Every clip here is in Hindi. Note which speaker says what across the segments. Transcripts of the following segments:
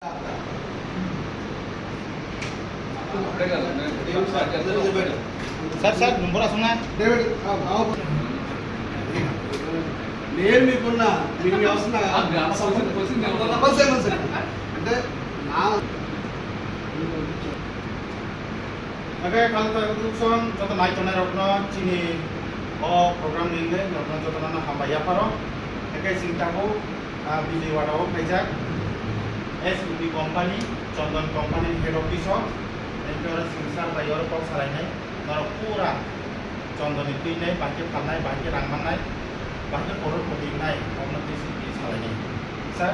Speaker 1: సార్ నెంబర్ వస్తున్నా
Speaker 2: నేను మీకున్నా మీకు వస్తున్నా అంటే
Speaker 1: Oke, kalau terus contoh naik tunai rokno cini program ini rokno contoh nana hambaya paro. Oke, singkabu bili wadao pejak SUV company, contoh company head office ho. Entar singsar bayor kok salahnya, kalau pura contoh itu ini banjir kanai, banjir rangmanai, banjir korup kodinai, orang itu salahnya. Sir,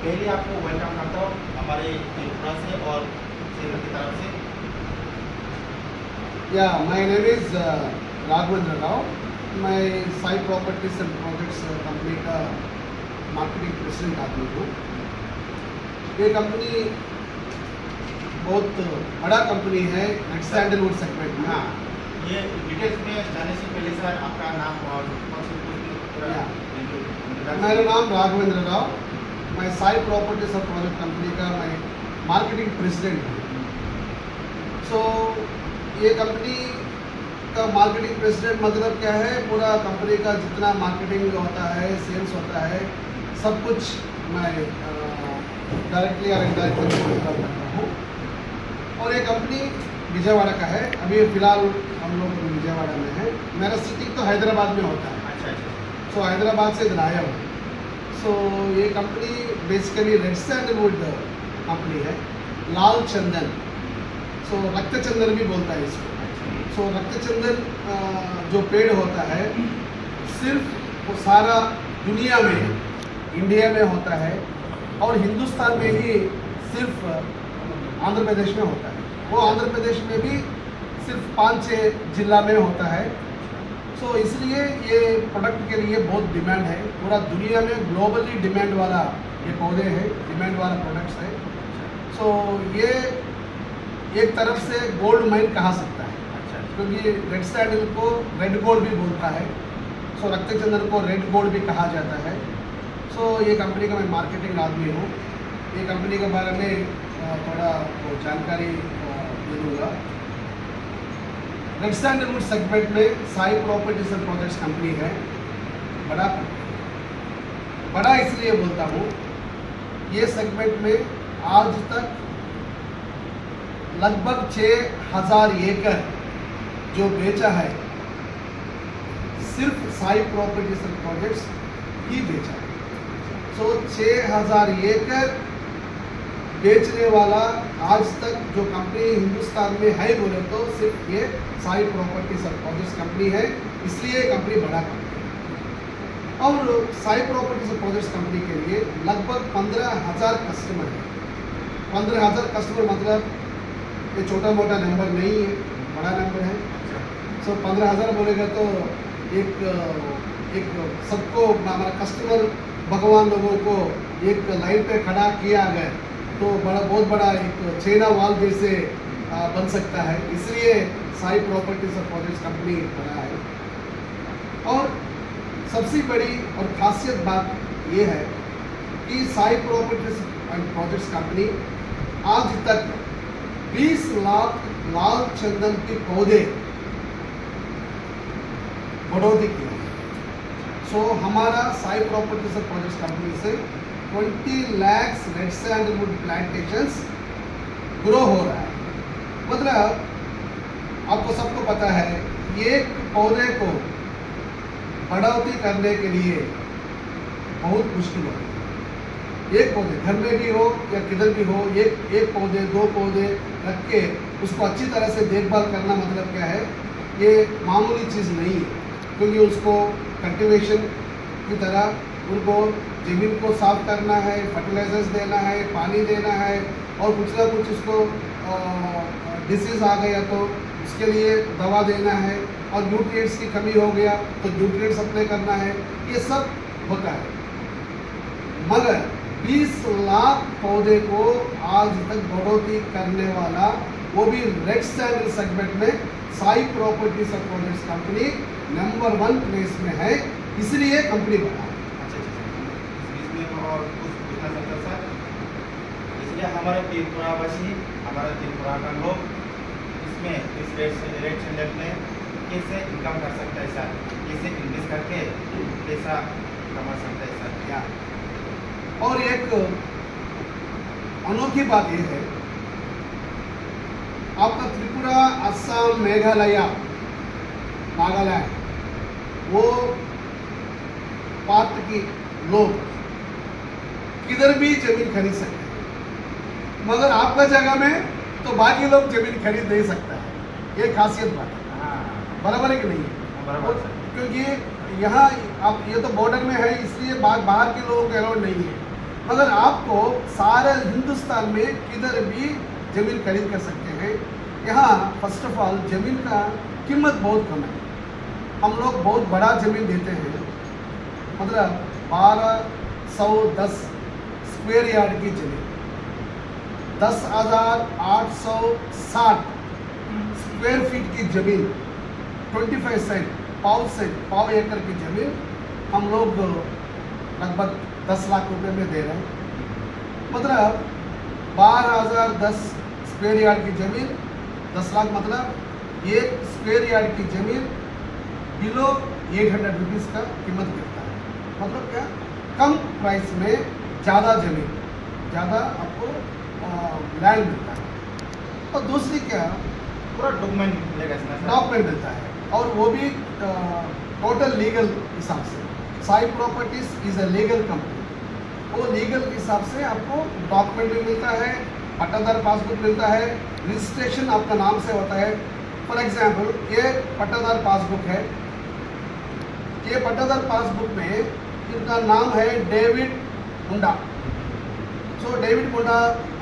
Speaker 1: पहले आपको वेलकम करता हूँ हमारे त्रिपुरा से और सेना की तरफ से।
Speaker 2: Yeah, my name is Raghavendra Rao. मैं Sai properties and projects company का मार्केटिंग प्रेसिडेंट आदमी हूँ। ये कंपनी बहुत बड़ा कंपनी है रेड सैंडलवुड सेगमेंट में।
Speaker 1: हाँ, ये डिटेल्स में जाने से पहले सर आपका नाम और
Speaker 2: मेरा नाम राघवेंद्र राव, मैं साई प्रॉपर्टीज और प्रोजेक्ट कंपनी का मैं मार्केटिंग प्रेसिडेंट हूँ। सो ये कंपनी का मार्केटिंग प्रेसिडेंट मतलब क्या है, पूरा कंपनी का जितना मार्केटिंग होता है, सेल्स होता है, सब कुछ मैं डायरेक्टली और इनडायरेक्टली कंट्रोल करता हूँ। और ये कंपनी विजयवाड़ा का है। अभी फिलहाल हम लोग विजयवाड़ा में है। मेरा सिटिंग तो हैदराबाद में होता है।
Speaker 1: अच्छा।
Speaker 2: सो हैदराबाद से इधर आया हूँ। सो ये company basically red sandalwood company है, लाल चंदन, सो रक्त चंदन भी बोलता है इसको। सो रक्त चंदन जो पेड़ होता है सिर्फ वो सारा दुनिया में इंडिया में होता है और हिंदुस्तान में ही सिर्फ आंध्र प्रदेश में होता है। वो आंध्र प्रदेश में भी सिर्फ 5-6 जिला में होता है। सो इसलिए ये प्रोडक्ट के लिए बहुत डिमांड है। पूरा दुनिया में ग्लोबली डिमांड वाला ये पौधे हैं, डिमांड वाला प्रोडक्ट्स है। सो ये एक तरफ से गोल्ड माइन कहा सकता है, क्योंकि रेड सैंडल को रेड गोल्ड भी बोलता है। सो रक्त चंदन को रेड गोल्ड भी कहा जाता है। सो ये कंपनी का मैं मार्केटिंग आदमी हूँ। ये कंपनी के बारे में थोड़ा जानकारी दे दूँगा। रेड सैंडलवुड सेगमेंट में Sai properties and projects company है, बड़ा कंपनी। बड़ा इसलिए बोलता हूँ, ये सेगमेंट में आज तक लगभग 6000 एकड़ जो बेचा है, सिर्फ साई प्रॉपर्टीज एंड प्रोजेक्ट्स ही बेचा है। सो 6000 एकड़ बेचने वाला आज तक जो कंपनी हिंदुस्तान में है बोले तो सिर्फ ये साई प्रॉपर्टीज और प्रोजेक्ट्स कंपनी है। इसलिए कंपनी बड़ा कंपनी है। और साई प्रॉपर्टीज और प्रोजेक्ट्स कंपनी के लिए लगभग 15000 कस्टमर है। 15000 कस्टमर मतलब ये छोटा मोटा नंबर नहीं है, बड़ा नंबर है। सो 15000 बोलेगा तो एक सबको हमारा कस्टमर भगवान लोगों को एक लाइन पे खड़ा किया गया तो बहुत बड़ा एक चाइना वॉल जैसे बन सकता है। इसलिए साई प्रॉपर्टीज और प्रोजेक्ट्स कंपनी बना है। और सबसे बड़ी और खासियत बात ये है कि Sai properties and projects company आज तक 20 लाख लाल चंदन के पौधे बढ़ोतरी की। सो हमारा साई प्रॉपर्टीज और प्रोजेक्ट्स कंपनी से 20 lakhs red sandalwood plantations grow हो रहा है। मतलब आपको सबको पता है, एक पौधे को बढ़ोतरी करने के लिए बहुत मुश्किल होता है। एक पौधे घर में भी हो या किधर भी हो, एक पौधे 2 पौधे रख के उसको अच्छी तरह से देखभाल करना मतलब क्या है, ये मामूली चीज़ नहीं है। क्योंकि उसको कल्टीवेशन की तरह उनको ज़मीन को साफ करना है, फर्टिलाइजर्स देना है, पानी देना है, और कुछ ना कुछ उसको डिसीज़ आ गया तो उसके लिए दवा देना है, और न्यूट्रिएंट्स की कमी हो गया तो न्यूट्रिएंट्स अप्लाई करना है। ये सब होता है। मगर 20 लाख पौधे को आज तक बढ़ोतरी करने वाला, वो भी रेड सैंडल सेगमेंट में, साई प्रॉपर्टीज और प्रोजेक्ट्स कंपनी नंबर 1 प्लेस में है। इसलिए कंपनी बना है।
Speaker 1: अच्छा। इसमें और कुछ पूछना चाहता सर? ये हमारे त्रिपुरावासी, हमारे त्रिपुरा का लोग इसमें इस रेड सैंडल में कैसे इनकम कर सकता है सर, कैसे इन्वेस्ट करके पैसा कमा सकता है सर।
Speaker 2: या और एक अनोखी बात यह है, आपका त्रिपुरा, असम, मेघालय, नागालैंड, वो पार्ट की लोग किधर भी जमीन खरीद सकते हैं, मगर आपका जगह में तो बाकी लोग जमीन खरीद नहीं सकता है। ये खासियत बात है,
Speaker 1: हाँ
Speaker 2: बराबर है कि नहीं है?
Speaker 1: बराबर सर।
Speaker 2: क्योंकि यहाँ आप ये तो बॉर्डर में है, इसलिए बाहर के लोगों को अलाउड नहीं है, मगर आपको सारे हिंदुस्तान में किधर भी जमीन खरीद कर सकते हैं। यहाँ फर्स्ट ऑफ ऑल जमीन का कीमत बहुत कम है, हम लोग बहुत बड़ा जमीन देते हैं, मतलब 1210 स्क्वायर यार्ड की जमीन, 10,860 स्क्वायर फीट की जमीन, 25 सेंट, पाव एकड़ की जमीन हम लोग लगभग 10 लाख रुपए में दे रहे हैं। मतलब 12,010 स्क्वायर यार्ड की जमीन, 10 लाख, मतलब 1 स्क्वायर यार्ड की जमीन बिलो 800 रुपीज़ का कीमत गिरता है। मतलब क्या, कम प्राइस में ज़्यादा जमीन, ज़्यादा आपको लैंड मिलता है। और दूसरी क्या,
Speaker 1: पूरा डॉक्यूमेंट मिलेगा इसमें सर।
Speaker 2: डॉक्यूमेंट मिलता है, और वो भी टोटल लीगल हिसाब से। Sai properties is a legal company, वो लीगल के हिसाब से आपको डॉक्यूमेंट भी मिलता है, पट्टादार पासबुक मिलता है, रजिस्ट्रेशन आपका नाम से होता है। फॉर एग्जाम्पल, ये पट्टादार पासबुक है, ये पट्टादार पासबुक में इनका नाम है डेविड मुंडा। सो डेविड मुंडा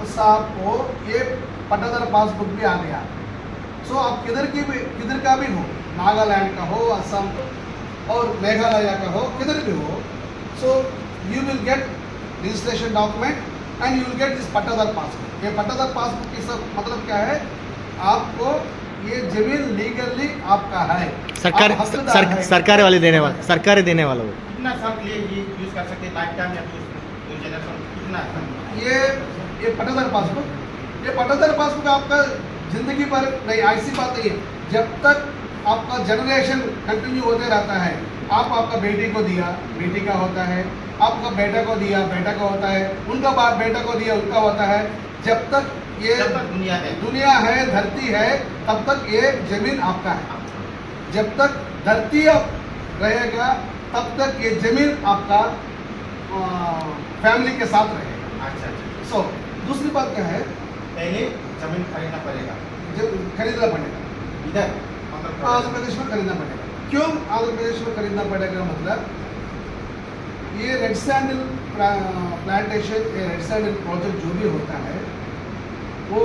Speaker 2: साहब को ये पट्टादार पासबुक भी आ गया। सो आप किधर का भी हो, नागालैंड का हो, असम और मेघालय का हो, किधर भी हो, so you will get registration document and you will get this pattadar passbook. ये पट्टादार पासबुक की सब मतलब क्या है, आपको ये जमीन लीगली आपका है,
Speaker 3: सरकार
Speaker 2: आप हकदार है।
Speaker 3: सरकार वाले देने वाला, सरकार देने वाला वो।
Speaker 1: कितना साल के लिए ये यूज कर सकते हैं, लाइफ टाइम या फिर जनरेशन कितना?
Speaker 2: ये पट्टादार पासबुक, ये पट्टादार पासबुक आपका जिंदगी भर नहीं, ऐसी बात नहीं है, जब तक आपका जनरेशन कंटिन्यू होते रहता है। आप आपका बेटी को दिया, बेटी का होता है, आपका बेटा को दिया, बेटा का होता है, उनका बाप बेटा को दिया, उनका होता है। जब तक ये
Speaker 1: जब तक
Speaker 2: दुनिया है, धरती है, तब तक ये जमीन आपका है। जब तक धरती रहेगा, तब तक ये जमीन आपका फैमिली के साथ रहेगा।
Speaker 1: अच्छा अच्छा।
Speaker 2: सो दूसरी बात क्या है,
Speaker 1: पहले जमीन खरीदना पड़ेगा
Speaker 2: जब खरीदना पड़ेगा,
Speaker 1: इधर
Speaker 2: आंध्र प्रदेश में खरीदना पड़ेगा। क्यों आंध्र प्रदेश में खरीदना पड़ेगा? मतलब ये रेड सैंडल प्लांटेशन, ये रेड सैंडल प्रोजेक्ट जो भी होता है, वो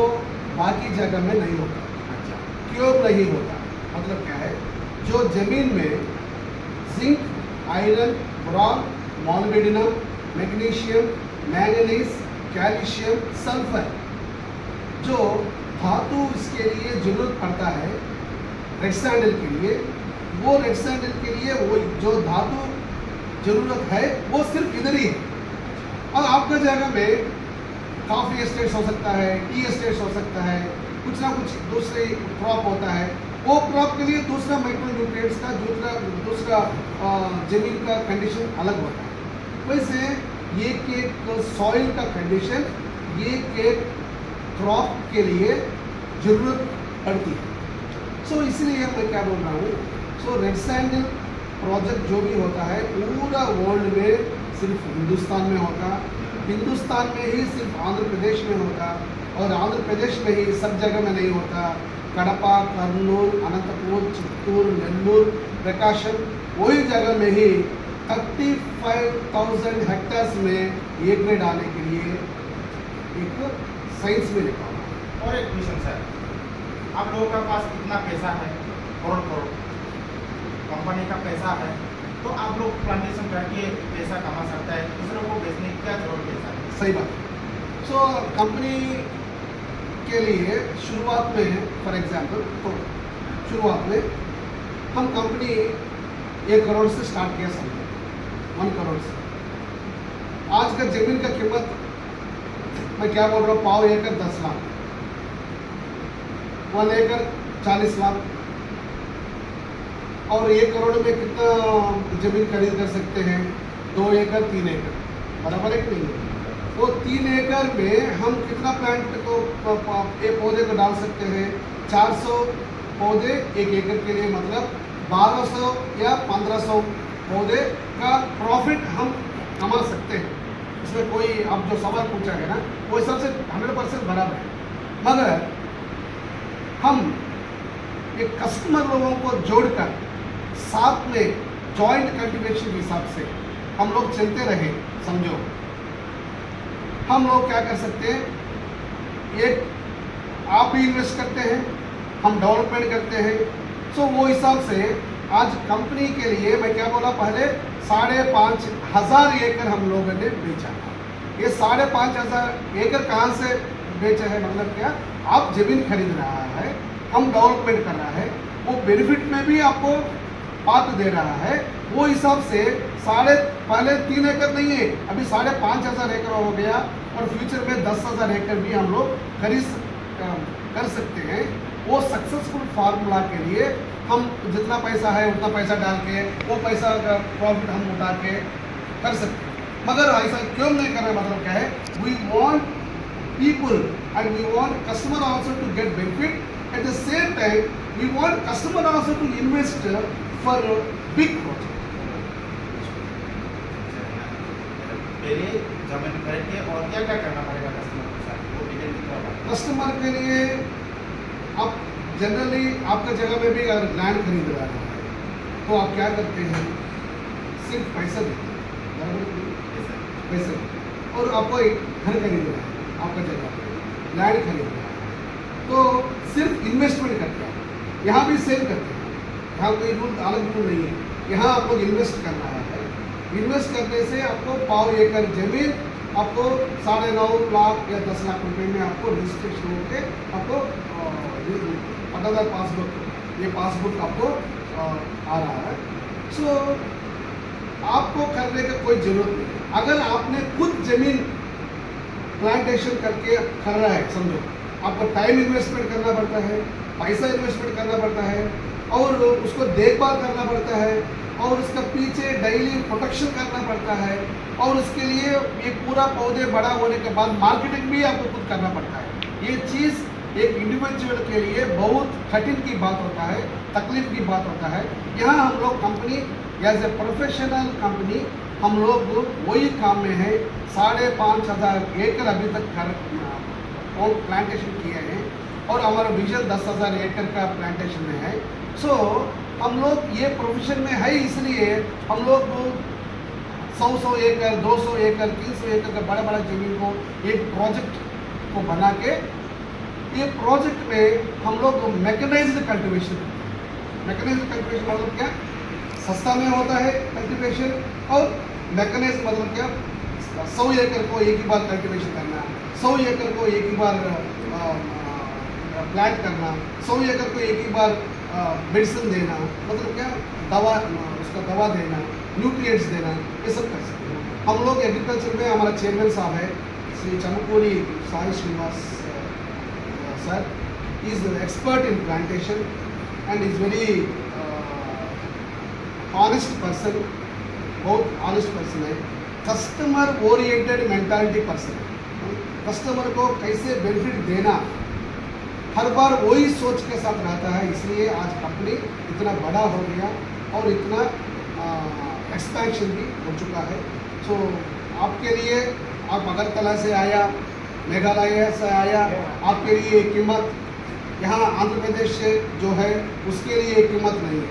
Speaker 2: बाकी जगह में नहीं होता।
Speaker 1: अच्छा।
Speaker 2: क्यों नहीं होता? मतलब क्या है, जो जमीन में zinc, iron, boron, molybdenum, magnesium, manganese, calcium, sulphur, जो धातु इसके लिए जरूरत पड़ता है रेड सैंडल के लिए, वो रेड सैंडल के लिए वो जो धातु जरूरत है वो सिर्फ इधर ही है। और आपका जगह में कॉफी एस्टेट्स हो सकता है, टी एस्टेट्स हो सकता है, कुछ ना कुछ दूसरे क्रॉप होता है, वो क्रॉप के लिए दूसरा माइक्रोन्यूट्रिएंट्स का दूसरा जमीन का कंडीशन अलग होता है। वैसे ये के सॉइल का कंडीशन ये के क्रॉप के लिए जरूरत पड़ती है। सो इसलिए मैं क्या बोल रहा हूँ, सो रेड सैंडल प्रोजेक्ट जो भी होता है पूरा वर्ल्ड में सिर्फ हिंदुस्तान में होता, हिंदुस्तान में ही सिर्फ आंध्र प्रदेश में होता, और आंध्र प्रदेश में ही सब जगह में नहीं होता। कड़पा, कर्नूल, अनंतपुर, चित्तूर, नेल्लूर, प्रकाशम, वही जगह में ही 35,000 हेक्टेयर्स में ये ग्रेड आने के लिए एक साइंस में लिखा हुआ।
Speaker 1: और एक क्वेश्चन सर, आप लोगों के पास कितना पैसा है? करोड़ कंपनी का पैसा है, तो आप लोग प्लांटेशन करके पैसा कमा सकता है, दूसरों को बेचने की क्या जरूरत है?
Speaker 2: सही बात। सो कंपनी के लिए शुरुआत में, फॉर एग्जांपल, तो शुरुआत में हम कंपनी 1 करोड़ से स्टार्ट किया, समझो 1 करोड़ से। आज का जमीन का कीमत मैं क्या बोल रहा हूँ, पाव एकड़ 10 लाख, 1 एकड़ 40 लाख, और 1 करोड़ में कितना जमीन खरीद कर सकते हैं? 2 एकड़ 3 एकड़, बराबर है कि नहीं? वो 3 एकड़ में हम कितना प्लांट को पौधे को डाल सकते हैं? 400 पौधे 1 एकड़ के लिए, मतलब 1200 या 1500 पौधे का प्रॉफिट हम कमा सकते हैं। इसमें कोई अब जो सवाल पूछा है ना, वो सबसे 100% बराबर है। मगर हम ये कस्टमर लोगों को जोड़कर साथ में जॉइंट कल्टीवेशन के हिसाब से हम लोग चलते रहे, समझो हम लोग क्या कर सकते हैं, एक आप भी इन्वेस्ट करते हैं, हम डेवलपमेंट करते हैं। सो वो हिसाब से आज कंपनी के लिए मैं क्या बोला, पहले 5,500 एकड़ हम लोगों ने बेचा। ये 5,500 एकड़ कहाँ से बेचा है? मतलब क्या, आप जमीन खरीद रहा है, हम डेवलपमेंट कर रहा है, वो बेनिफिट में भी आपको पार्ट दे रहा है। वो हिसाब से पहले 3 एकड़ नहीं है, अभी 5,500 एकड़ हो गया, और फ्यूचर में 10,000 एकड़ भी हम लोग कर सकते हैं। वो सक्सेसफुल फार्मूला के लिए हम जितना पैसा है उतना पैसा डाल के वो पैसा का प्रॉफिट हम उठा के कर सकते हैं। मगर ऐसा क्यों नहीं कर रहे? मतलब क्या है, we want people and we want customer also to get benefit, at the same time we want customer also to invest for big project.
Speaker 1: पहले जमीन खरीद के और क्या क्या करना पड़ेगा कस्टमर के साथ, वो डिटेल दिखा।
Speaker 2: कस्टमर के लिए आप जनरली आपका जगह में भी अगर लैंड खरीद रहा है तो आप क्या करते हैं, सिर्फ पैसा देते हैं, बराबर है? पैसा और आपको एक घर खरीद रहा है, आपका जगह पे लैंड खरीद रहा है, तो सिर्फ इन्वेस्टमेंट करते हैं। यहाँ भी सेल करते हैं, यहाँ कोई रूल अलग रूल नहीं है। यहाँ आप लोग इन्वेस्ट कर रहा है, इन्वेस्ट करने से आपको पाव एकड़ जमीन आपको 9.5 लाख या 10 लाख रुपए में आपको रजिस्ट्रेशन होके आपको पट्टादार पासबुक, ये पासबुक आपको आ रहा है। सो आपको करने का कोई जरूरत नहीं। अगर आपने खुद जमीन प्लांटेशन करके कर रहा है, समझो आपको टाइम इन्वेस्टमेंट करना पड़ता है, पैसा इन्वेस्टमेंट करना पड़ता है, और उसको देखभाल करना पड़ता है, और उसका पीछे डेली प्रोटेक्शन करना पड़ता है, और उसके लिए ये पूरा पौधे बड़ा होने के बाद मार्केटिंग भी आपको खुद करना पड़ता है। ये चीज़ एक इंडिविजुअल के लिए बहुत कठिन की बात होता है, तकलीफ की बात होता है। यहाँ हम लोग company as a professional company हम लोग वही काम में है। 5,500 एकड़ अभी तक प्लांटेशन किए हैं, और हमारा विजन 10,000 एकड़ का प्लांटेशन में है। सो हम लोग ये प्रोफेशन में है, इसलिए हम लोग 100 एकड़, 200 एकड़, 300 एकड़ का बड़ा बड़ा जमीन को एक प्रोजेक्ट को बना के, ये प्रोजेक्ट में हम लोग मैकेनाइज्ड कल्टीवेशन करते हैं। मैकेनाइज्ड कल्टीवेशन मतलब क्या, सस्ता में होता है कल्टीवेशन, और मैकेनाइज्ड मतलब क्या, 100 एकड़ को एक ही बार कल्टीवेशन करना, 100 एकड़ को एक ही बार प्लांट करना, 100 एकड़ को एक ही बार मेडिसिन देना, मतलब क्या, उसका दवा देना, न्यूट्रिएंट्स देना, ये सब कर सकते हैं हम लोग। एग्रीकल्चर में हमारा चेयरमैन साहब है Shri Chamakuri Sai Srinivas sir, is expert in plantation and is very honest person, बहुत ऑनेस्ट पर्सन है। कस्टमर ओरिएंटेड मेंटालिटी पर्सन है। कस्टमर को कैसे बेनिफिट देना, हर बार वही सोच के साथ रहता है, इसलिए आज कंपनी इतना बड़ा हो गया और इतना एक्सपेंशन भी हो चुका है। सो आपके लिए, आप अगरतला से आया, मेघालय से आया, आपके लिए ये कीमत, यहाँ आंध्र प्रदेश से जो है उसके लिए ये कीमत नहीं है।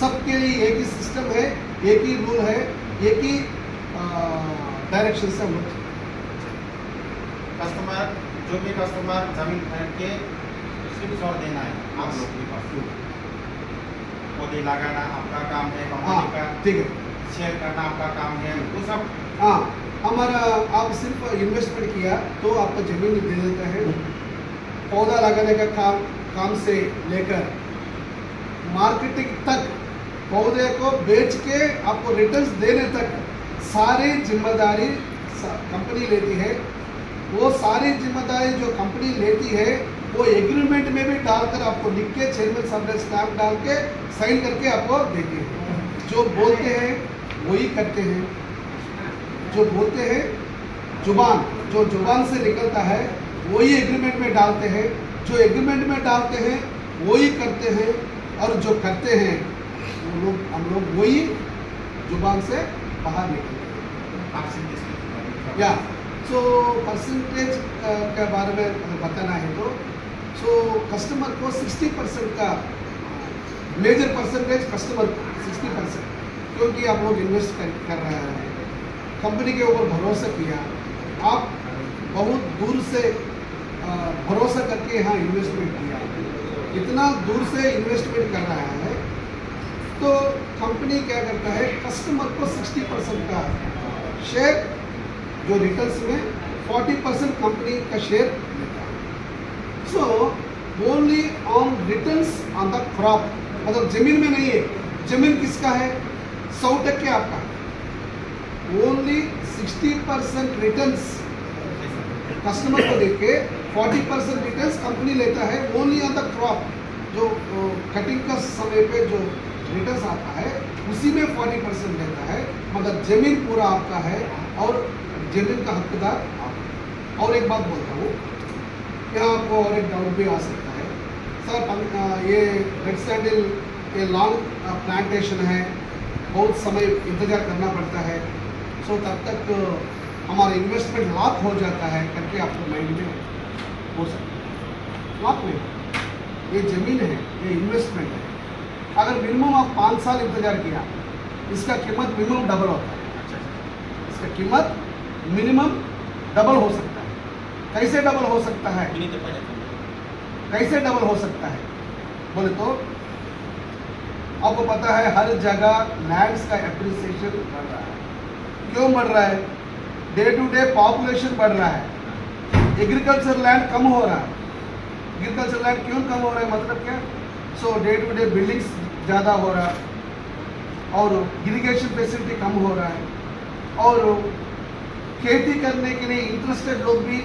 Speaker 2: सबके लिए एक ही सिस्टम है, एक ही रूल है, एक ही डायरेक्शन से हम लोग।
Speaker 1: कस्टमर, जो भी कस्टमर जमीन खरीद के सिर्फ और देना है आप लोग के पास, पौधे लगाना आपका काम है, कंपनी का
Speaker 2: ठीक है,
Speaker 1: शेयर करना आपका काम है, वो सब।
Speaker 2: हाँ, हमारा आप सिर्फ इन्वेस्टमेंट किया तो आपको जमीन दे देता है। पौधा लगाने का काम से लेकर मार्केटिंग तक, पौधे को बेच के आपको रिटर्न्स देने तक सारी जिम्मेदारी कंपनी लेती है। वो सारी जिम्मेदारी जो कंपनी लेती है वो एग्रीमेंट में भी डालकर आपको लिख के चेयरमैन साहब ने स्टैम्प डाल के साइन करके आपको देते हैं। जो बोलते हैं वही करते हैं, जो बोलते हैं जो जुबान से निकलता है वही एग्रीमेंट में डालते हैं, जो एग्रीमेंट में डालते हैं वही करते हैं, और जो करते हैं वो लोग हम लोग वही जुबान से बाहर निकलते हैं। या सो परसेंटेज के बारे में अगर बताना है तो कस्टमर को 60% का मेजर परसेंटेज कस्टमर को 60%, क्योंकि आप लोग इन्वेस्ट कर रहे हैं, कंपनी के ऊपर भरोसा किया, आप बहुत दूर से भरोसा करके यहाँ इन्वेस्टमेंट किया, इतना दूर से इन्वेस्टमेंट कर रहा है, तो कंपनी क्या करता है कस्टमर को 60% का शेयर, जो रिटर्न्स में 40% कंपनी का शेयर देता है। So only on returns on the crop, मतलब जमीन में नहीं है, जमीन किसका है 100% आपका, ओनली 60% रिटर्न्स कस्टमर को देके 40% रिटर्न्स कंपनी लेता है ओनली ऑन द क्रॉप। जो कटिंग का समय पे जो रिटर्न्स आता है उसी में 40% लेता है, मगर जमीन पूरा आपका है और जमीन का हकदार आप। और एक बात बोलता हूँ, यहाँ आपको और एक डाउट भी आ सकता है, सर ये रेड सैंडल ये लॉन्ग प्लांटेशन है, बहुत समय इंतज़ार करना पड़ता है, सो तब तक हमारा इन्वेस्टमेंट लॉक हो जाता है करके आपको माइंड में हो सकता है। लॉक नहीं, ये ज़मीन है, ये इन्वेस्टमेंट है। अगर मिनिमम आप 5 साल इंतज़ार किया, इसका कीमत मिनिमम डबल होता है, इसका कीमत मिनिमम डबल हो सकता है। कैसे डबल हो सकता है, कैसे डबल हो सकता है बोले तो आपको पता है हर जगह लैंड्स का एप्रिसिएशन बढ़ रहा है। क्यों बढ़ रहा है, डे टू डे पॉपुलेशन बढ़ रहा है, एग्रीकल्चर लैंड कम हो रहा है। एग्रीकल्चर लैंड क्यों कम हो रहा है, मतलब क्या, सो डे टू डे बिल्डिंग्स ज़्यादा हो रहा है और इरिगेशन फैसिलिटी कम हो रहा है, और खेती करने के लिए इंटरेस्टेड लोग भी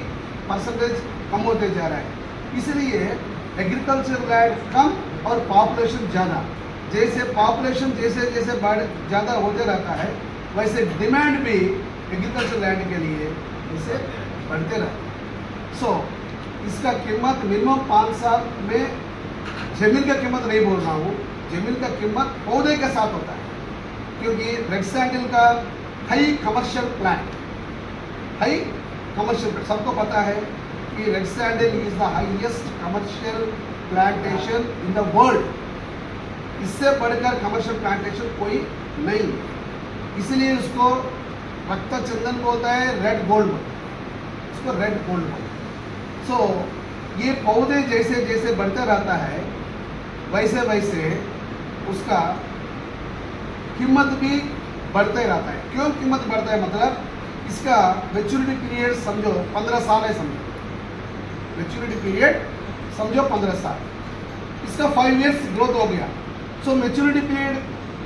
Speaker 2: परसेंटेज कम होते जा रहा है। इसलिए एग्रीकल्चर लैंड कम और पॉपुलेशन ज़्यादा, जैसे पॉपुलेशन जैसे जैसे ज़्यादा होते रहता है वैसे डिमांड भी एग्रीकल्चर लैंड के लिए जैसे बढ़ते रहता है। सो इसका कीमत मिनिमम 5 साल में, जमीन का कीमत नहीं बोल रहा हूँ, जमीन का कीमत पौधे के साथ होता है, क्योंकि रेड सैंडल का high commercial plant, high commercial plant, सबको पता है कि red sandal is the highest commercial plantation in the world. इससे बढ़कर कमर्शियल प्लांटेशन कोई नहीं, इसलिए उसको रक्त चंदन बोलता है, रेड गोल्ड, इसको रेड गोल्ड बोलता है। सो ये पौधे जैसे जैसे बढ़ता रहता है वैसे वैसे उसका कीमत भी बढ़ता ही रहता है। क्यों कीमत बढ़ता है, मतलब इसका मैच्योरिटी पीरियड समझो 15 साल है, समझो मैच्योरिटी पीरियड समझो 15 साल, इसका 5 इयर्स ग्रोथ हो गया, सो मैच्योरिटी पीरियड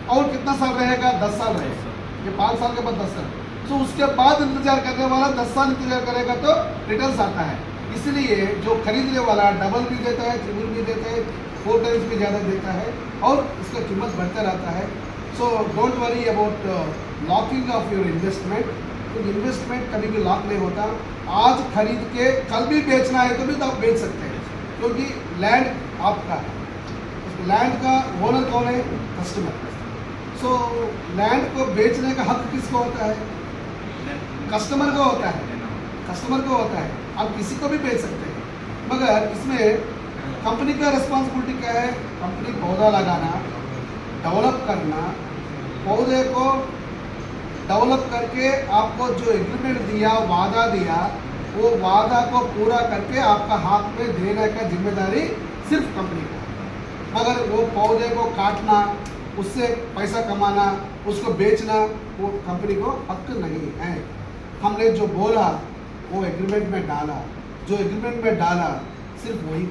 Speaker 2: और कितना साल रहेगा, 10 साल रहेगा, ये 5 साल के बाद 10 साल, सो उसके बाद इंतजार करने वाला 10 साल इंतजार करेगा तो रिटर्न्स आता है। इसलिए जो खरीदने वाला डबल भी देता है, ट्रिपल भी देता है, 4 टाइम्स भी ज़्यादा देता है और इसका कीमत बढ़ता रहता है। So don't worry about locking of your investment, तो इन्वेस्टमेंट कभी भी लॉक नहीं होता। आज खरीद के कल भी बेचना है तो भी तो आप बेच सकते हैं, क्योंकि लैंड आपका है, लैंड का ओनर कौन है, कस्टमर। सो लैंड को बेचने का हक किसको होता है, कस्टमर को होता है, कस्टमर को होता है। आप किसी को भी बेच सकते हैं, मगर इसमें कंपनी का रिस्पॉन्सिबिलिटी क्या है, कंपनी पौधा लगाना, डेवलप करना, पौधे को डेवलप करके आपको जो एग्रीमेंट दिया, वादा दिया, वो वादा को पूरा करके आपका हाथ में देने का जिम्मेदारी सिर्फ कंपनी का, मगर वो पौधे को काटना, उससे पैसा कमाना, उसको बेचना, वो कंपनी को हक नहीं है। हमने जो बोला वो एग्रीमेंट में डाला, जो एग्रीमेंट में डाला सिर्फ वही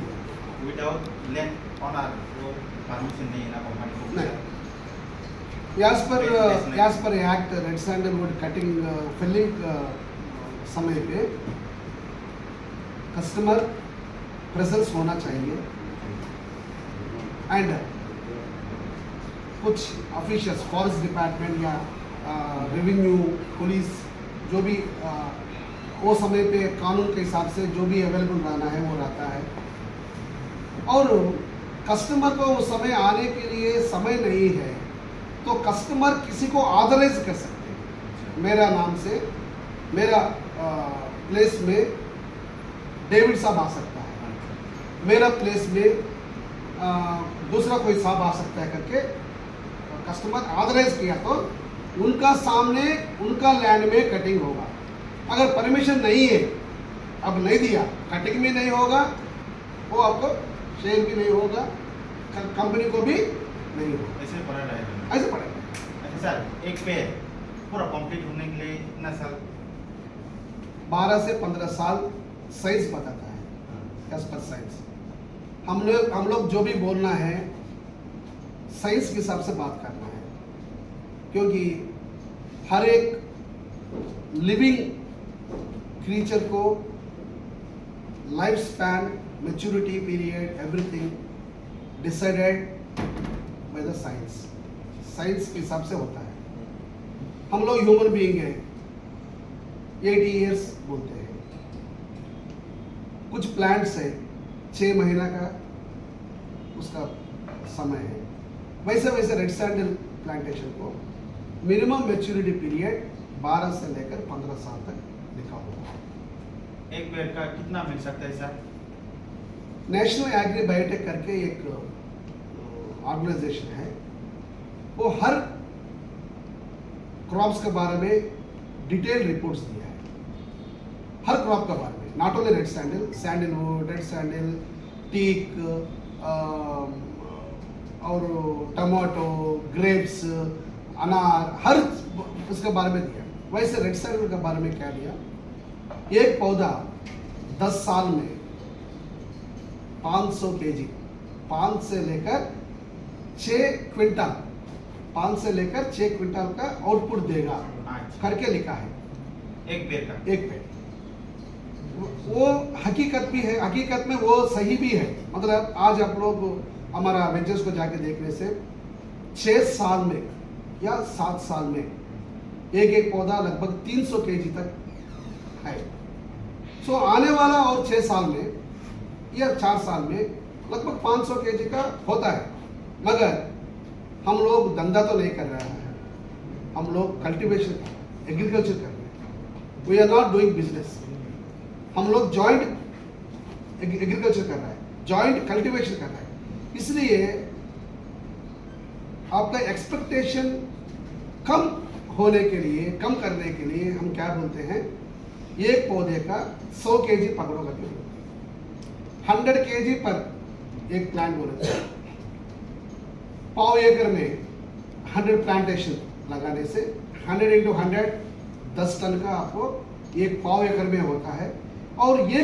Speaker 1: विदाउट लैंड ऑनर वो परमिशन नहीं है ना कंपनी को,
Speaker 2: नहीं। याज पर act red sandalwood cutting felling समय पे कस्टमर प्रेजेंस होना चाहिए एंड कुछ ऑफिशियल्स फॉरेस्ट डिपार्टमेंट या रेवेन्यू पुलिस जो भी वो समय पे कानून के हिसाब से जो भी अवेलेबल रहना है वो रहता है और कस्टमर को उस समय आने के लिए समय नहीं है तो कस्टमर किसी को ऑथराइज कर सकते हैं। मेरा नाम से मेरा प्लेस में डेविड साहब आ सकता है, मेरा प्लेस में दूसरा कोई साहब आ सकता है करके कस्टमर ऑथराइज किया तो उनका सामने उनका लैंड में कटिंग होगा। अगर परमिशन नहीं है, अब नहीं दिया, कटिंग भी नहीं होगा, वो आपको शेयर भी नहीं होगा, कंपनी को भी नहीं होगा।
Speaker 1: ऐसे पड़ा रहेगा।
Speaker 2: ऐसे पड़ेगा।
Speaker 1: अच्छा सर, एक पेड़ पूरा कंप्लीट होने के लिए कितना साल?
Speaker 2: 12 से 15 साल साइज बताता है, एज पर साइज। हम लोग जो भी बोलना है साइज के हिसाब से बात करना है, क्योंकि हर एक लिविंग क्रीचर को life span, maturity period, everything decided by the science. Science के हिसाब से होता है। हम लोग ह्यूमन बीइंग हैं, 80 इयर्स बोलते हैं। कुछ प्लांट्स है 6 महीना का उसका समय है। वैसे वैसे रेड सैंडल प्लांटेशन को मिनिमम मैच्योरिटी पीरियड 12 से लेकर 15 साल तक लिखा हुआ है।
Speaker 1: एक पेड़ का कितना मिल सकता है सर?
Speaker 2: नेशनल एग्री बायोटेक करके एक ऑर्गेनाइजेशन है, वो हर क्रॉप्स के बारे में डिटेल रिपोर्ट्स दिया है, हर क्रॉप के बारे में, not only red sandal, sandalwood, red sandal, teak और टमाटो, ग्रेप्स, अनार, हर उसके बारे में दिया। वैसे रेड सैंडल के बारे में क्या दिया, एक पौधा 10 साल में 500 केजी, 5 से लेकर 6 क्विंटल, 5 से लेकर 6 क्विंटल का आउटपुट देगा करके लिखा है
Speaker 1: एक पेड़ का।
Speaker 2: एक पेड़। वो हकीकत भी है, हकीकत में वो सही भी है। मतलब आज आप लोग हमारा वेंचर्स को जाके देखने से 6 साल में या 7 साल में एक एक पौधा लगभग 300 केजी तक है। सो आने वाला और 6 साल में या 4 साल में लगभग 500 केजी का होता है। मगर हम लोग धंधा तो नहीं कर रहे हैं, हम लोग कल्टीवेशन, एग्रीकल्चर कर रहे हैं। We are not doing business. हम लोग जॉइंट एग्रीकल्चर कर रहा है, जॉइंट कल्टीवेशन कर रहा है। इसलिए आपका एक्सपेक्टेशन कम होने के लिए, कम करने के लिए हम क्या बोलते हैं, एक पौधे का 100 केजी पकड़ो करके, 100 केजी पर एक प्लांट बोले थे। पाव एकड़ में 100 प्लांटेशन लगाने से 100 into 100 10 टन का आपको एक पाव एकड़ में होता है, और ये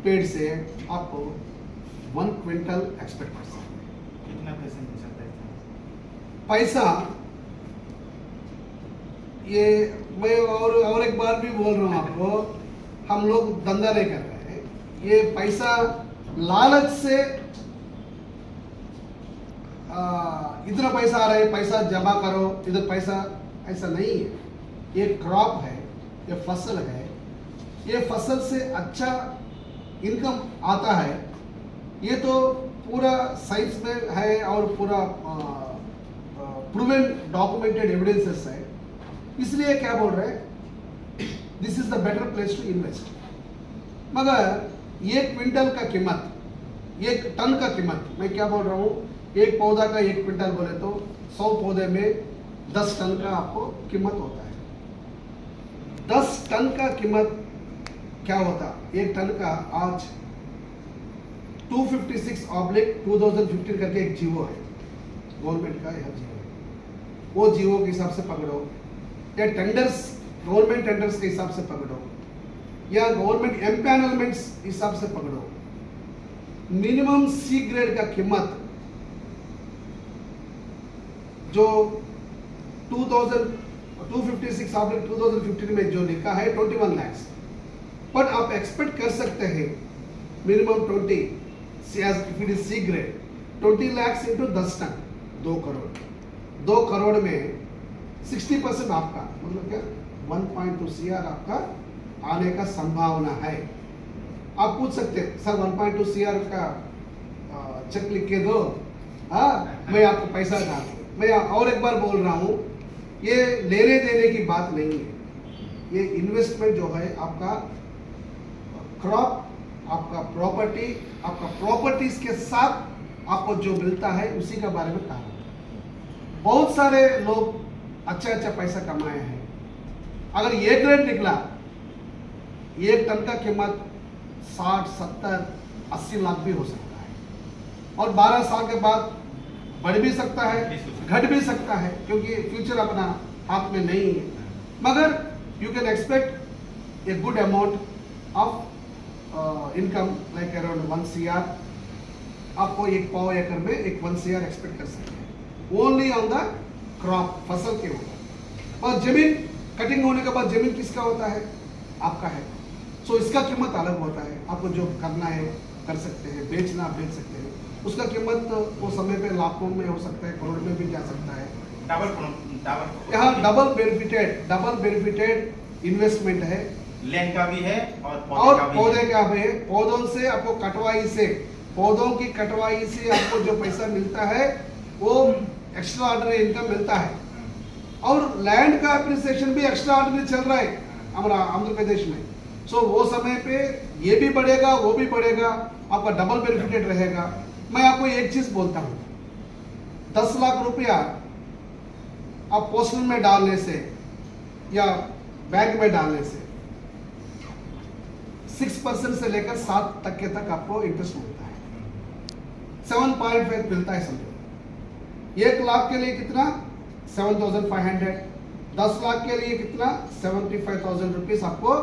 Speaker 2: पेड़ से आपको 1 क्विंटल एक्सपेक्ट कर सकते हैं।
Speaker 1: कितना पैसा मिल सकता है?
Speaker 2: पैसा ये मैं और एक बार भी बोल रहा हूँ आपको, हम लोग धंधा नहीं कर रहे हैं। ये पैसा लालच से इतना पैसा आ रहा है, पैसा जमा करो, इधर पैसा, ऐसा नहीं है। ये क्रॉप है, ये फसल है, ये फसल से अच्छा इनकम आता है। ये तो पूरा साइंस में है और पूरा प्रूवन डॉक्यूमेंटेड एविडेंसेस है। इसलिए क्या बोल रहे हैं, this is the better place to invest. मगर एक क्विंटल का कीमत, एक टन का कीमत, मैं क्या बोल रहा हूँ, एक पौधा का 1 क्विंटल बोले तो 100 पौधे में 10 टन का आपको कीमत होता है। 10 टन का कीमत क्या होता, एक टन का आज 256/2015 करके एक जीवो है, गवर्नमेंट का यह जीवो है। वो जीवो के हिसाब से पकड़ो, या टेंडर्स, गवर्नमेंट टेंडर्स के हिसाब से पकड़ो, या गवर्नमेंट एम्पैनलमेंट्स हिसाब से पकड़ो, मिनिमम सी ग्रेड का कीमत जो 256/2015 में जो लिखा है 21 लाख। बट आप एक्सपेक्ट कर सकते हैं minimum 20, see as if it is C grade, 20 lakhs into 10 ton, 2 crore, 2 crore में 60% आपका, मतलब क्या 1.2 CR आपका आने का संभावना है। आप पूछ सकते हैं सर 1.2 CR का चेक लिख के दो, हाँ मैं आपको पैसा डाल दूं। मैं और एक बार बोल रहा हूँ, ये लेने देने की बात नहीं है, ये इन्वेस्टमेंट जो है आपका क्रॉप, आपका प्रॉपर्टी, आपका प्रॉपर्टीज के साथ आपको जो मिलता है उसी के बारे में कहा। बहुत सारे लोग अच्छा अच्छा पैसा कमाए हैं। अगर ये ग्रेड निकला, 1 टन का कीमत 60, 70, 80 लाख भी हो सकता है, और 12 साल के बाद बढ़ भी सकता है, घट भी सकता है, क्योंकि फ्यूचर अपना हाथ में नहीं है। मगर you can expect a good amount of income like around 1 CR। आपको 1 पाव एकड़ में एक 1 CR एक्सपेक्ट कर सकते हैं, ओनली ऑन द क्रॉप, फसल के ऊपर। और जमीन कटिंग होने के बाद जमीन किसका होता है? आपका है। सो इसका कीमत अलग होता है, आपको जो करना है कर सकते हैं, बेचना बेच सकते हैं। उसका कीमत वो समय पे लाखों में हो सकता है, करोड़ में भी जा सकता है। यहाँ डबल बेनिफिटेड इन्वेस्टमेंट है,
Speaker 1: लैंड का भी है और
Speaker 2: पौधे का भी है। पौधों से आपको पौधों की कटवाई से आपको जो पैसा मिलता है वो एक्स्ट्रा ऑर्डिनरी इनकम मिलता है। और लैंड का अप्रिसिएशन भी एक्स्ट्रा ऑर्डिनरी चल रहा है हमारा आंध्र प्रदेश में। सो वो समय पे ये भी बढ़ेगा, वो भी बढ़ेगा, आपका डबल बेनिफिटेड रहेगा। मैं आपको एक चीज बोलता हूँ, 10 लाख रुपया आप पोस्टल में डालने से या बैंक में डालने से 6% से लेकर 7% तक आपको इंटरेस्ट मिलता है, 7.5 मिलता है समझो। 1 लाख के लिए कितना? 7,500। 10 लाख के लिए कितना? 75,000 रुपीज आपको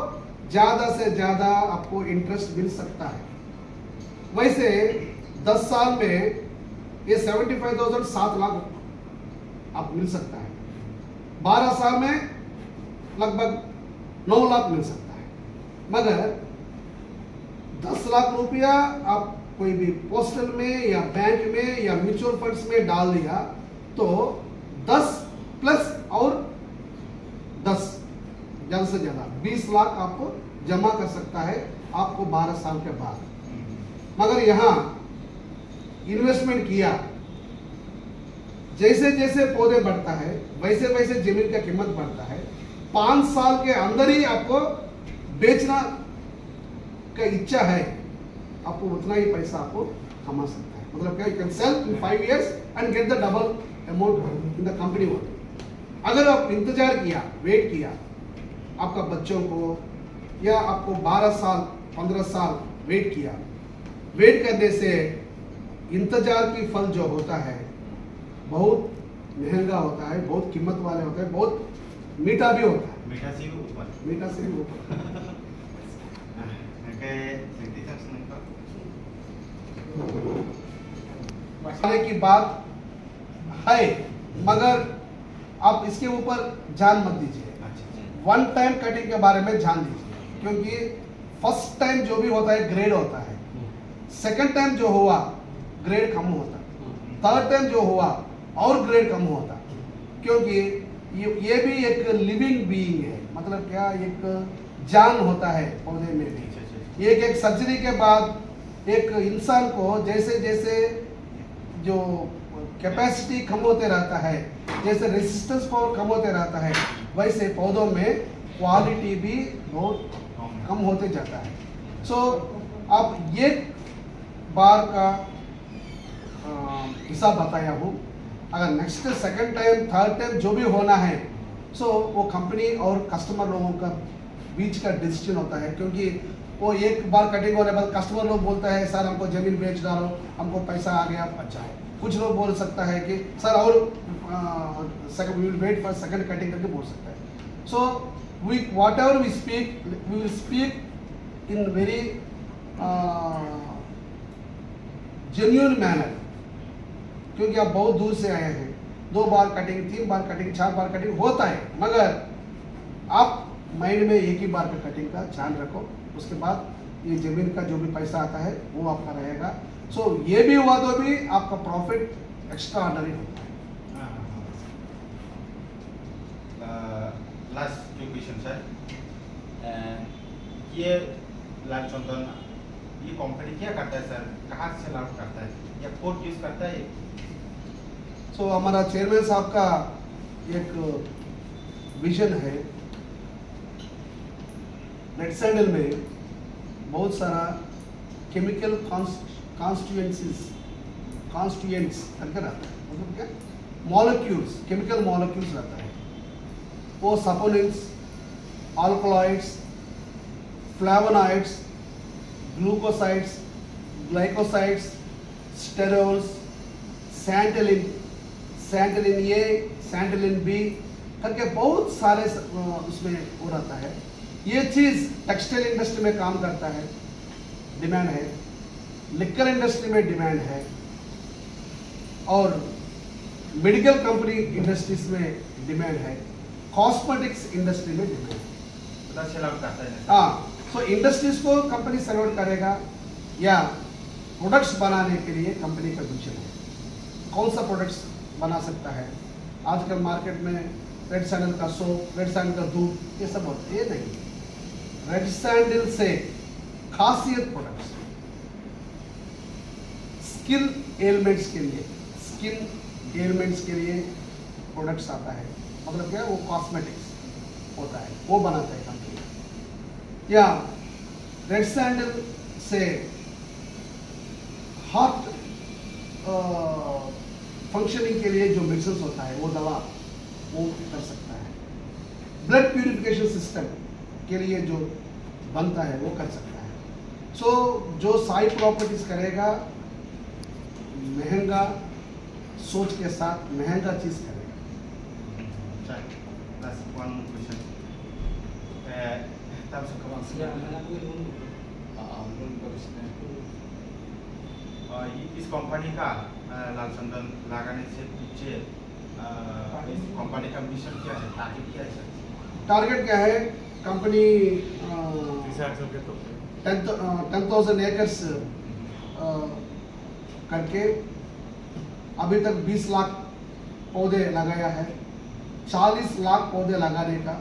Speaker 2: ज्यादा से ज्यादा आपको इंटरेस्ट मिल सकता है। वैसे 10 साल में ये 75,000 7 लाख आप मिल सकता है। 12 साल में लगभग 9 लाख मिल सकता है। मगर 10 लाख रुपया आप कोई भी पोस्टल में या बैंक में या म्यूचुअल फंड्स में डाल दिया तो 10 प्लस और 10 ज्यादा से ज्यादा 20 लाख आपको जमा कर सकता है आपको 12 साल के बाद। मगर यहाँ इन्वेस्टमेंट किया, जैसे जैसे पौधे बढ़ता है वैसे वैसे जमीन का कीमत बढ़ता है। 5 साल के अंदर ही आपको बेचना का इच्छा है, आपको उतना ही पैसा आपको कमा सकता है। मतलब क्या, you can sell in 5 years and get the double amount in the company work. अगर आप इंतजार किया, वेट किया, आपका बच्चों को या आपको 12 साल 15 साल वेट किया, वेट करने से इंतजार की फल जो होता है बहुत महंगा होता है, बहुत कीमत वाले होता है, बहुत मीठा भी होता है।
Speaker 1: मीठा से भी ऊपर।
Speaker 2: आने की बात है, मगर आप इसके ऊपर ध्यान मत दीजिए। 1 टाइम कटिंग के बारे में ध्यान दीजिए, क्योंकि फर्स्ट टाइम जो भी होता है ग्रेड होता है, सेकंड टाइम जो हुआ ग्रेड कम होता, थर्ड टाइम जो हुआ और ग्रेड कम होता, क्योंकि ये भी एक लिविंग बीइंग है। मतलब क्या, एक जान होता है पौधे में भी। एक सर्जरी के बाद एक इंसान को जैसे जैसे जो कैपेसिटी कम होते रहता है, जैसे रेजिस्टेंस पावर कम होते रहता है, वैसे पौधों में क्वालिटी भी बहुत कम होते जाता है। सो अब एक बार का हिसाब बताया हूँ, अगर next second time third time जो भी होना है, सो वो कंपनी और कस्टमर लोगों का बीच का डिसीजन होता है। क्योंकि वो एक बार कटिंग होने के बाद कस्टमर लोग बोलता है सर हमको जमीन बेच डालो, हमको पैसा आ गया, अच्छा है। कुछ लोग बोल सकता है कि सर और we will wait for second cutting करके बोल सकता है। So we whatever we will speak in very genuine manner, क्योंकि आप बहुत दूर से आए हैं। 2 बार कटिंग, 3 बार कटिंग, 4 बार कटिंग होता है, मगर आप माइंड में एक ही बार का कटिंग का ध्यान रखो। उसके बाद ये ज़मीन का जो भी पैसा आता है वो आपका रहेगा। सो ये भी हुआ तो भी आपका प्रॉफिट एक्स्ट्रा ऑर्डनरी होता है।
Speaker 1: लास्ट जो क्वेश्चन सर, ये लाल चंदन ये कंपनी क्या करता है सर, कहाँ से लाभ करता है या कोड यूज करता है?
Speaker 2: सो हमारा चेयरमैन साहब का एक विजन है, रेड सैंडल में बहुत सारा केमिकल कॉन्स्टिट्यूएंट्स करके रहता है, मतलब क्या मॉलिक्यूल्स, केमिकल मॉलिक्यूल्स रहता है। वो saponins, alkaloids, flavonoids, glucosides, glycosides, sterols, santalin, santalin A, santalin B करके बहुत सारे उसमें वो रहता है। ये चीज़ टेक्सटाइल इंडस्ट्री में काम करता है, डिमांड है, लिकर इंडस्ट्री में डिमांड है, और मेडिकल कंपनी इंडस्ट्रीज में डिमांड है, कॉस्मेटिक्स इंडस्ट्री में डिमांड है।
Speaker 1: करता है
Speaker 2: हाँ, सो इंडस्ट्रीज को कंपनी सर्व करेगा या प्रोडक्ट्स बनाने के लिए कंपनी का विजन है। कौन सा प्रोडक्ट्स बना सकता है? आजकल मार्केट में रेड सैंडल का सोप, रेड सैंडल का दूध, ये सब होता है। ये नहीं, रेड सैंडल से खासियत प्रोडक्ट्स, स्किन एलिमेंट्स के लिए, स्किन एलिमेंट्स के लिए प्रोडक्ट्स आता है, मतलब क्या, वो कॉस्मेटिक्स होता है, वो बनाता है कंपनी। या रेड सैंडल से हार्ट फंक्शनिंग के लिए जो मेडिसिन होता है, वो दवा वो कर सकता है। ब्लड प्यूरिफिकेशन सिस्टम के लिए जो बनता है वो कर सकता है। सो जो साई प्रॉपर्टीज करेगा, महंगा सोच के साथ महंगा चीज करेगा।
Speaker 1: Last one question. Tapos ka bang इस कंपनी का लाल चंदन लगाने से पीछे इस कंपनी का मिशन क्या है, टारगेट क्या है सर?
Speaker 2: टारगेट क्या है? कंपनी 10,000 एकर्स करके अभी तक 20 लाख पौधे लगाया है, 40 लाख पौधे लगाने का,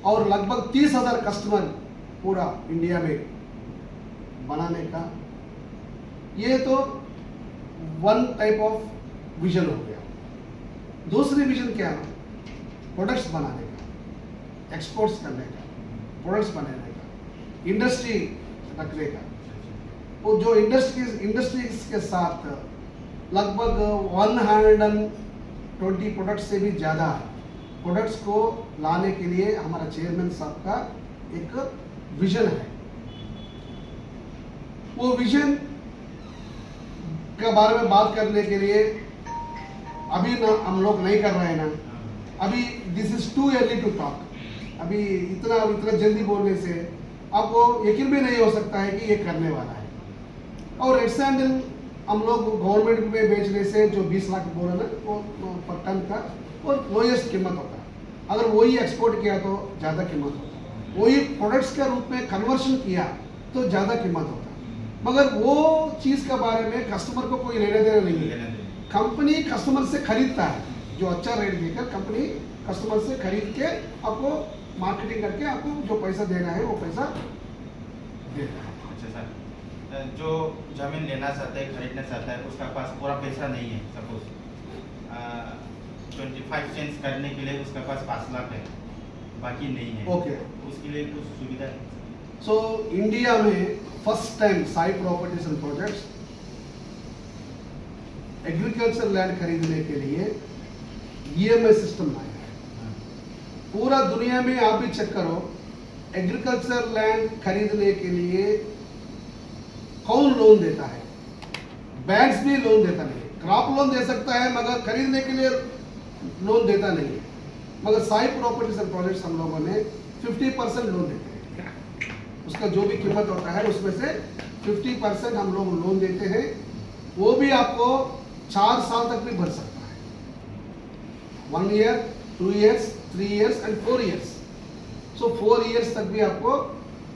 Speaker 2: और लगभग 30,000 कस्टमर पूरा इंडिया में बनाने का। ये तो वन टाइप ऑफ विजन हो गया। दूसरी विजन क्या है? प्रोडक्ट्स बनाने का, एक्सपोर्ट्स करने का, प्रोडक्ट्स बनाने का, इंडस्ट्री रखने का। वो जो इंडस्ट्रीज के साथ लगभग 120 प्रोडक्ट्स से भी ज़्यादा प्रोडक्ट्स को लाने के लिए हमारा चेयरमैन साहब का एक विजन है। वो विजन के बारे में बात करने के लिए अभी ना हम लोग नहीं कर रहे हैं ना, अभी this is too early to talk. अभी इतना जल्दी बोलने से आपको यकीन भी नहीं हो सकता है कि ये करने वाला है। और रेड सैंडल हम लोग गवर्नमेंट में बेचने से जो 20 लाख बोला ना, वो पर टन का वो लोएस्ट कीमत होता है। अगर वही एक्सपोर्ट किया तो ज़्यादा कीमत होता है, वही प्रोडक्ट्स के रूप में कन्वर्शन किया तो ज़्यादा कीमत होता है। मगर वो चीज़ के बारे में कस्टमर को कोई लेने देना नहीं है। कंपनी कस्टमर से खरीदता है, जो अच्छा रेट देकर कंपनी कस्टमर से खरीद के आपको मार्केटिंग करके आपको जो पैसा देना है वो पैसा देता है।
Speaker 1: अच्छा सर, जो जमीन लेना चाहता है, खरीदना चाहता है, उसका पास पूरा पैसा नहीं है, सपोज 25 सेंट्स करने के लिए उसका पास 5 लाख है, बाकी नहीं है,
Speaker 2: ओके,
Speaker 1: उसके लिए कुछ सुविधा है?
Speaker 2: सो इंडिया में first time Sai properties and projects agriculture land खरीदने के लिए EMI सिस्टम लाया है। पूरा दुनिया में आप भी चेक करो, एग्रीकल्चर लैंड खरीदने के लिए कौन लोन देता है? बैंक्स भी लोन देता नहीं है। क्रॉप लोन दे सकता है मगर खरीदने के लिए लोन देता नहीं है। मगर साई प्रॉपर्टीज एंड प्रोजेक्ट्स हम लोगों ने 50% लोन देते हैं। उसका जो भी कीमत होता है उसमें से 50% हम लोग लोन देते हैं। वो भी आपको 4 साल तक भी भर सकता है, 1 year, 2 years, 3 years and 4 years. So 4 years तक भी आपको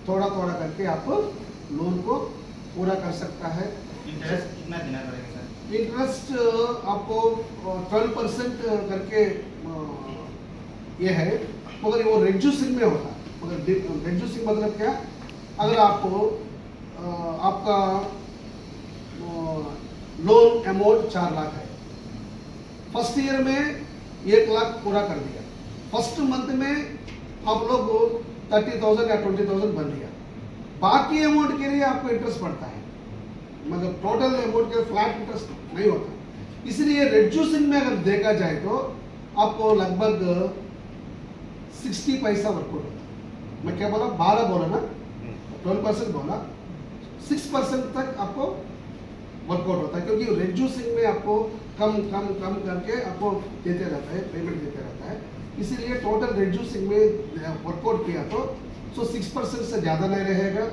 Speaker 2: थोड़ा थोड़ा करके आप लोन को पूरा कर सकता है।
Speaker 1: इंटरेस्ट कितना देना पड़ेगा सर?
Speaker 2: इंटरेस्ट आपको 12% करके ये है, मगर वो रेड्यूसिंग में होता है। मगर रेड्यूसिंग मतलब क्या, अगर आपको आपका लोन अमाउंट 4 लाख है, फर्स्ट ईयर में 1 लाख पूरा कर दिया, फर्स्ट मंथ में आप लोग 30,000 या 20,000 बन दिया, बाकी अमाउंट के लिए आपको इंटरेस्ट पड़ता है, मतलब टोटल अमाउंट के फ्लैट इंटरेस्ट नहीं होता। इसलिए रिड्यूसिंग में अगर देखा जाए तो आपको लगभग 60 पैसा वर्कआउट होता है। मैं क्या बोला, 12 बोला ना, 12% बोला, 6% तक आपको वर्कआउट होता है, क्योंकि रिड्यूसिंग में आपको कम कम कम करके आपको देते रहता है, पेमेंट देते रहता है। इसीलिए टोटल रिड्यूसिंग में वर्कआउट किया तो 6% से ज़्यादा नहीं रहेगा।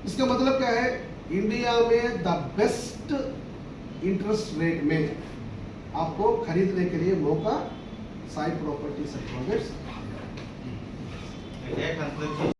Speaker 2: इसका मतलब क्या है, इंडिया में द बेस्ट इंटरेस्ट रेट में आपको खरीदने के लिए मौका साई प्रॉपर्टी से प्रोजेक्ट्स।
Speaker 1: ये कंक्लूजन